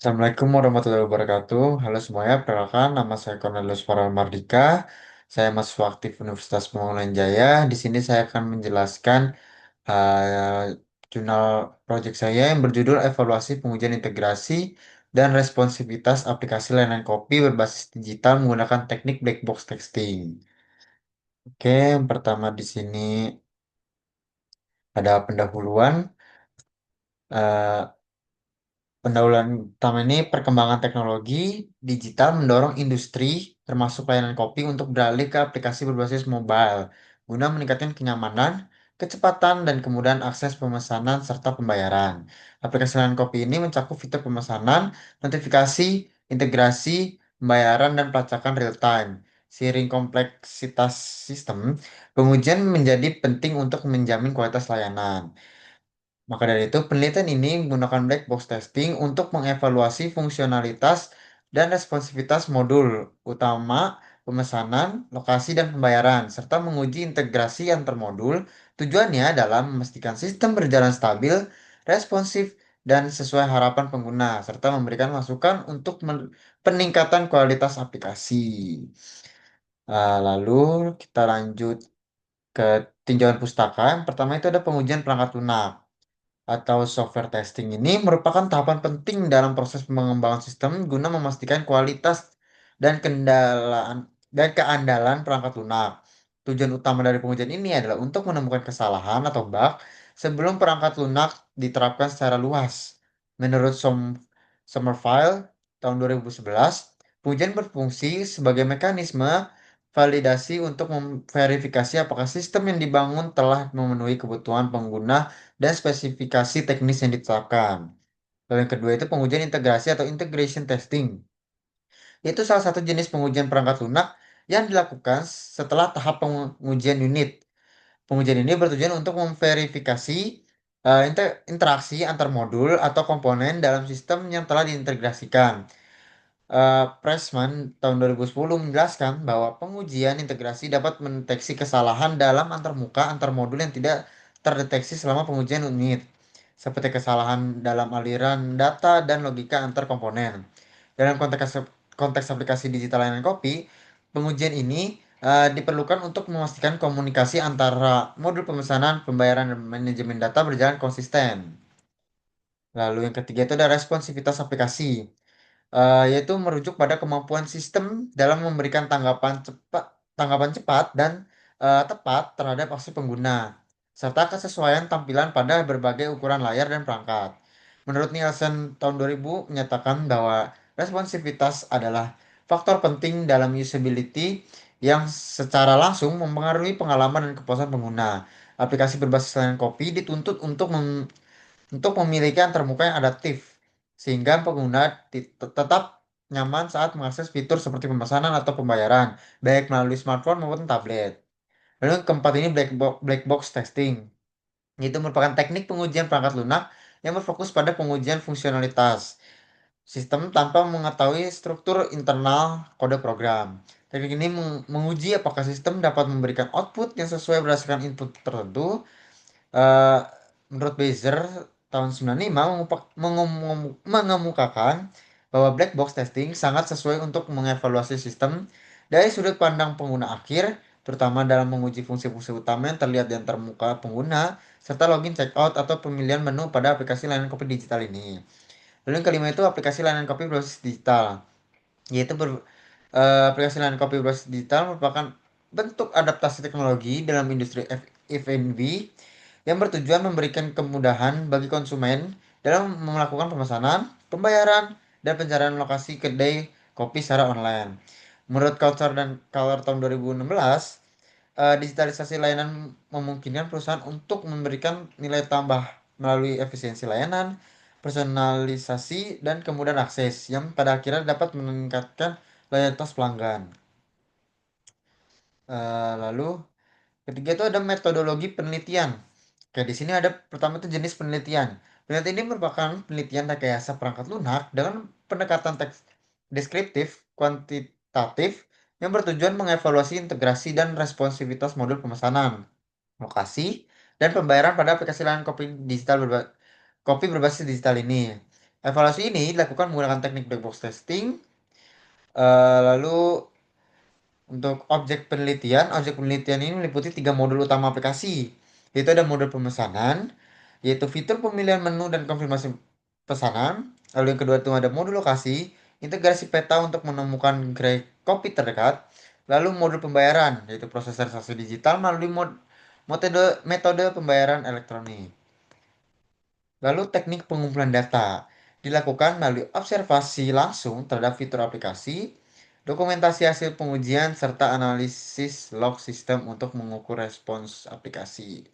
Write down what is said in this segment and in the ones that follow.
Assalamualaikum warahmatullahi wabarakatuh. Halo semuanya, perkenalkan nama saya Cornelius Farel Mardika. Saya mahasiswa aktif Universitas Pembangunan Jaya. Di sini saya akan menjelaskan jurnal proyek saya yang berjudul Evaluasi Pengujian Integrasi dan Responsivitas Aplikasi Layanan Kopi Berbasis Digital Menggunakan Teknik Black Box Testing. Oke, yang pertama di sini ada pendahuluan. Eh, Pendahuluan utama ini perkembangan teknologi digital mendorong industri termasuk layanan kopi untuk beralih ke aplikasi berbasis mobile guna meningkatkan kenyamanan, kecepatan, dan kemudahan akses pemesanan serta pembayaran. Aplikasi layanan kopi ini mencakup fitur pemesanan, notifikasi, integrasi, pembayaran, dan pelacakan real time. Seiring kompleksitas sistem, pengujian menjadi penting untuk menjamin kualitas layanan. Maka dari itu, penelitian ini menggunakan black box testing untuk mengevaluasi fungsionalitas dan responsivitas modul utama, pemesanan, lokasi, dan pembayaran, serta menguji integrasi antar modul. Tujuannya adalah memastikan sistem berjalan stabil, responsif, dan sesuai harapan pengguna, serta memberikan masukan untuk peningkatan kualitas aplikasi. Lalu kita lanjut ke tinjauan pustaka. Yang pertama itu ada pengujian perangkat lunak atau software testing ini merupakan tahapan penting dalam proses pengembangan sistem guna memastikan kualitas dan keandalan perangkat lunak. Tujuan utama dari pengujian ini adalah untuk menemukan kesalahan atau bug sebelum perangkat lunak diterapkan secara luas. Menurut Sommerfeld tahun 2011, pengujian berfungsi sebagai mekanisme validasi untuk memverifikasi apakah sistem yang dibangun telah memenuhi kebutuhan pengguna dan spesifikasi teknis yang ditetapkan. Lalu yang kedua itu pengujian integrasi atau integration testing. Itu salah satu jenis pengujian perangkat lunak yang dilakukan setelah tahap pengujian unit. Pengujian ini bertujuan untuk memverifikasi interaksi antar modul atau komponen dalam sistem yang telah diintegrasikan. Pressman tahun 2010 menjelaskan bahwa pengujian integrasi dapat mendeteksi kesalahan dalam antarmuka antar modul yang tidak terdeteksi selama pengujian unit, seperti kesalahan dalam aliran data dan logika antar komponen. Dalam konteks aplikasi digital layanan kopi, pengujian ini diperlukan untuk memastikan komunikasi antara modul pemesanan, pembayaran, dan manajemen data berjalan konsisten. Lalu yang ketiga itu ada responsivitas aplikasi, yaitu merujuk pada kemampuan sistem dalam memberikan tanggapan cepat dan tepat terhadap aksi pengguna, serta kesesuaian tampilan pada berbagai ukuran layar dan perangkat. Menurut Nielsen tahun 2000 menyatakan bahwa responsivitas adalah faktor penting dalam usability yang secara langsung mempengaruhi pengalaman dan kepuasan pengguna. Aplikasi berbasis layanan kopi dituntut untuk memiliki antarmuka yang adaptif, sehingga pengguna tetap nyaman saat mengakses fitur seperti pemesanan atau pembayaran, baik melalui smartphone maupun tablet. Lalu yang keempat ini black box testing. Itu merupakan teknik pengujian perangkat lunak yang berfokus pada pengujian fungsionalitas sistem tanpa mengetahui struktur internal kode program. Teknik ini menguji apakah sistem dapat memberikan output yang sesuai berdasarkan input tertentu. eh, Menurut Bezer tahun 95 mengemukakan bahwa black box testing sangat sesuai untuk mengevaluasi sistem dari sudut pandang pengguna akhir, terutama dalam menguji fungsi-fungsi utama yang terlihat di antarmuka pengguna, serta login checkout atau pemilihan menu pada aplikasi layanan kopi digital ini. Lalu yang kelima itu aplikasi layanan kopi berbasis digital, yaitu aplikasi layanan kopi berbasis digital merupakan bentuk adaptasi teknologi dalam industri F&B yang bertujuan memberikan kemudahan bagi konsumen dalam melakukan pemesanan, pembayaran, dan pencarian lokasi kedai kopi secara online. Menurut Culture dan Color tahun 2016, digitalisasi layanan memungkinkan perusahaan untuk memberikan nilai tambah melalui efisiensi layanan, personalisasi, dan kemudahan akses yang pada akhirnya dapat meningkatkan loyalitas pelanggan. Lalu ketiga itu ada metodologi penelitian. Oke, di sini ada pertama itu jenis penelitian. Penelitian ini merupakan penelitian rekayasa perangkat lunak dengan pendekatan teks deskriptif, kuantitatif, yang bertujuan mengevaluasi integrasi dan responsivitas modul pemesanan, lokasi, dan pembayaran pada aplikasi layanan kopi berbasis digital ini. Evaluasi ini dilakukan menggunakan teknik black box testing. Lalu untuk objek penelitian ini meliputi tiga modul utama aplikasi, yaitu ada modul pemesanan, yaitu fitur pemilihan menu dan konfirmasi pesanan. Lalu yang kedua itu ada modul lokasi, integrasi peta untuk menemukan gerai kopi terdekat. Lalu modul pembayaran, yaitu proses transaksi digital melalui metode pembayaran elektronik. Lalu teknik pengumpulan data dilakukan melalui observasi langsung terhadap fitur aplikasi, dokumentasi hasil pengujian, serta analisis log sistem untuk mengukur respons aplikasi.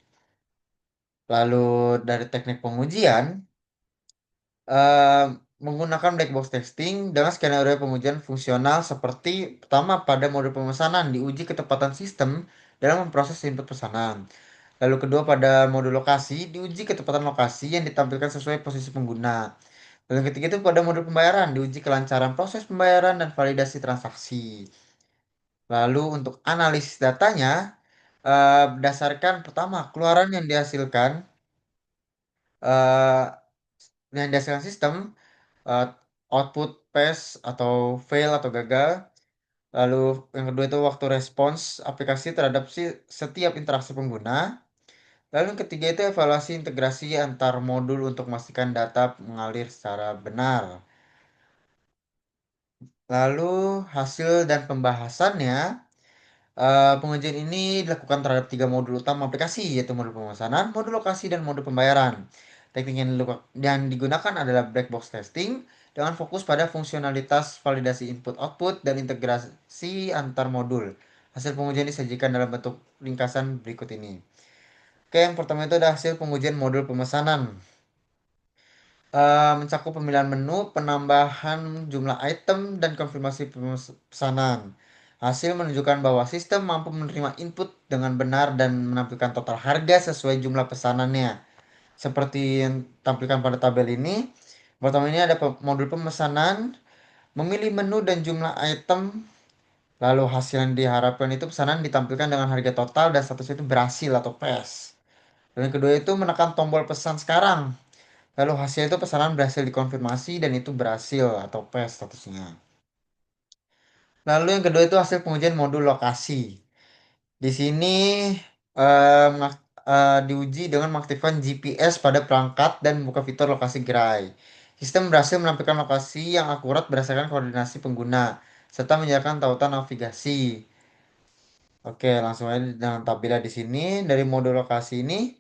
Lalu dari teknik pengujian, eh, menggunakan black box testing dengan skenario pengujian fungsional seperti pertama pada mode pemesanan diuji ketepatan sistem dalam memproses input pesanan. Lalu kedua pada mode lokasi diuji ketepatan lokasi yang ditampilkan sesuai posisi pengguna. Lalu yang ketiga itu pada mode pembayaran diuji kelancaran proses pembayaran dan validasi transaksi. Lalu untuk analisis datanya, berdasarkan pertama keluaran eh, yang dihasilkan sistem, eh, output pass atau fail atau gagal. Lalu yang kedua itu waktu respons aplikasi terhadap setiap interaksi pengguna. Lalu yang ketiga itu evaluasi integrasi antar modul untuk memastikan data mengalir secara benar. Lalu hasil dan pembahasannya, pengujian ini dilakukan terhadap tiga modul utama aplikasi, yaitu modul pemesanan, modul lokasi, dan modul pembayaran. Teknik yang digunakan adalah black box testing dengan fokus pada fungsionalitas validasi input-output dan integrasi antar modul. Hasil pengujian disajikan dalam bentuk ringkasan berikut ini. Oke, yang pertama itu ada hasil pengujian modul pemesanan. Mencakup pemilihan menu, penambahan jumlah item, dan konfirmasi pesanan. Hasil menunjukkan bahwa sistem mampu menerima input dengan benar dan menampilkan total harga sesuai jumlah pesanannya. Seperti yang tampilkan pada tabel ini, pertama ini ada modul pemesanan, memilih menu dan jumlah item, lalu hasil yang diharapkan itu pesanan ditampilkan dengan harga total dan statusnya itu berhasil atau pass. Dan yang kedua itu menekan tombol pesan sekarang. Lalu hasil itu pesanan berhasil dikonfirmasi dan itu berhasil atau pass statusnya. Lalu yang kedua itu hasil pengujian modul lokasi. Di sini diuji dengan mengaktifkan GPS pada perangkat dan membuka fitur lokasi gerai. Sistem berhasil menampilkan lokasi yang akurat berdasarkan koordinasi pengguna, serta menyediakan tautan navigasi. Oke, langsung aja dengan tampilan di sini dari mode lokasi ini.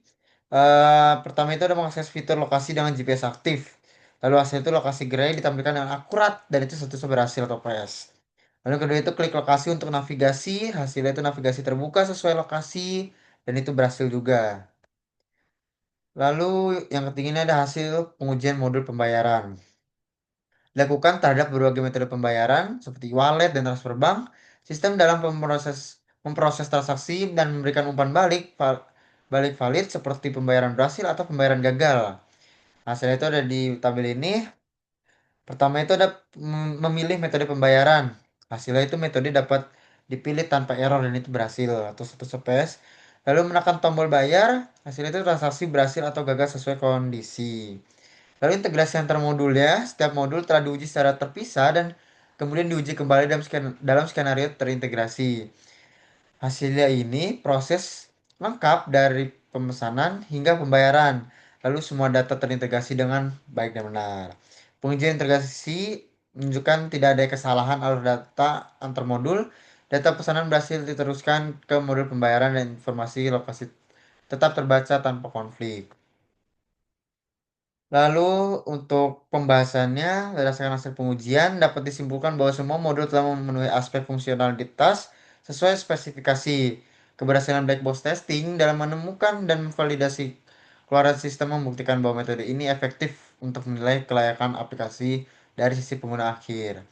Pertama itu ada mengakses fitur lokasi dengan GPS aktif. Lalu hasil itu lokasi gerai ditampilkan dengan akurat dan itu statusnya berhasil atau PS. Lalu kedua itu klik lokasi untuk navigasi, hasilnya itu navigasi terbuka sesuai lokasi dan itu berhasil juga. Lalu yang ketiga ini ada hasil pengujian modul pembayaran. Dilakukan terhadap berbagai metode pembayaran seperti wallet dan transfer bank. Sistem dalam memproses transaksi dan memberikan umpan balik valid seperti pembayaran berhasil atau pembayaran gagal. Hasilnya itu ada di tabel ini. Pertama itu ada memilih metode pembayaran. Hasilnya itu metode dapat dipilih tanpa error dan itu berhasil atau satu CPS. Lalu menekan tombol bayar, hasilnya itu transaksi berhasil atau gagal sesuai kondisi. Lalu integrasi antar modulnya, setiap modul telah diuji secara terpisah dan kemudian diuji kembali dalam skenario terintegrasi. Hasilnya ini proses lengkap dari pemesanan hingga pembayaran. Lalu semua data terintegrasi dengan baik dan benar. Pengujian integrasi menunjukkan tidak ada kesalahan alur data antar modul. Data pesanan berhasil diteruskan ke modul pembayaran dan informasi lokasi tetap terbaca tanpa konflik. Lalu untuk pembahasannya, berdasarkan hasil pengujian, dapat disimpulkan bahwa semua modul telah memenuhi aspek fungsionalitas sesuai spesifikasi. Keberhasilan black box testing dalam menemukan dan memvalidasi keluaran sistem membuktikan bahwa metode ini efektif untuk menilai kelayakan aplikasi dari sisi pengguna akhir.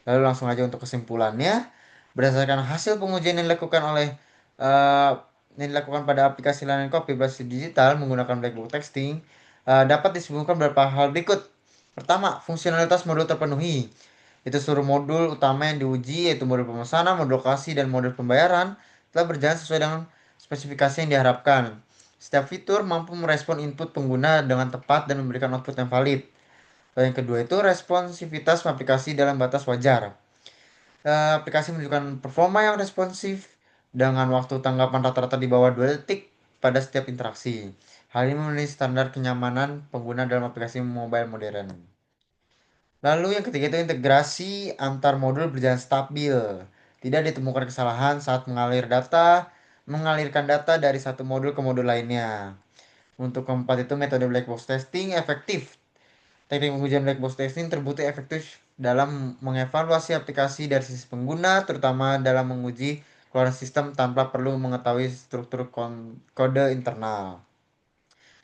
Lalu langsung aja untuk kesimpulannya, berdasarkan hasil pengujian eh, yang dilakukan pada aplikasi layanan kopi berbasis digital menggunakan black box testing, dapat disimpulkan beberapa hal berikut. Pertama, fungsionalitas modul terpenuhi. Itu seluruh modul utama yang diuji, yaitu modul pemesanan, modul lokasi, dan modul pembayaran, telah berjalan sesuai dengan spesifikasi yang diharapkan. Setiap fitur mampu merespon input pengguna dengan tepat dan memberikan output yang valid. Lalu yang kedua itu responsivitas aplikasi dalam batas wajar. Aplikasi menunjukkan performa yang responsif dengan waktu tanggapan rata-rata di bawah 2 detik pada setiap interaksi. Hal ini memenuhi standar kenyamanan pengguna dalam aplikasi mobile modern. Lalu yang ketiga itu integrasi antar modul berjalan stabil. Tidak ditemukan kesalahan saat mengalirkan data dari satu modul ke modul lainnya. Untuk keempat itu metode black box testing efektif. Teknik pengujian black box testing terbukti efektif dalam mengevaluasi aplikasi dari sisi pengguna, terutama dalam menguji keluaran sistem tanpa perlu mengetahui struktur kode internal.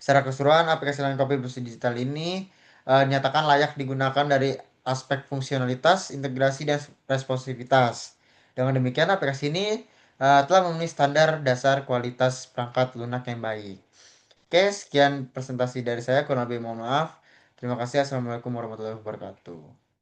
Secara keseluruhan, aplikasi lain kopi bersih digital ini dinyatakan layak digunakan dari aspek fungsionalitas, integrasi, dan responsivitas. Dengan demikian, aplikasi ini telah memenuhi standar dasar kualitas perangkat lunak yang baik. Oke, sekian presentasi dari saya. Kurang lebih mohon maaf. Terima kasih. Assalamualaikum warahmatullahi wabarakatuh.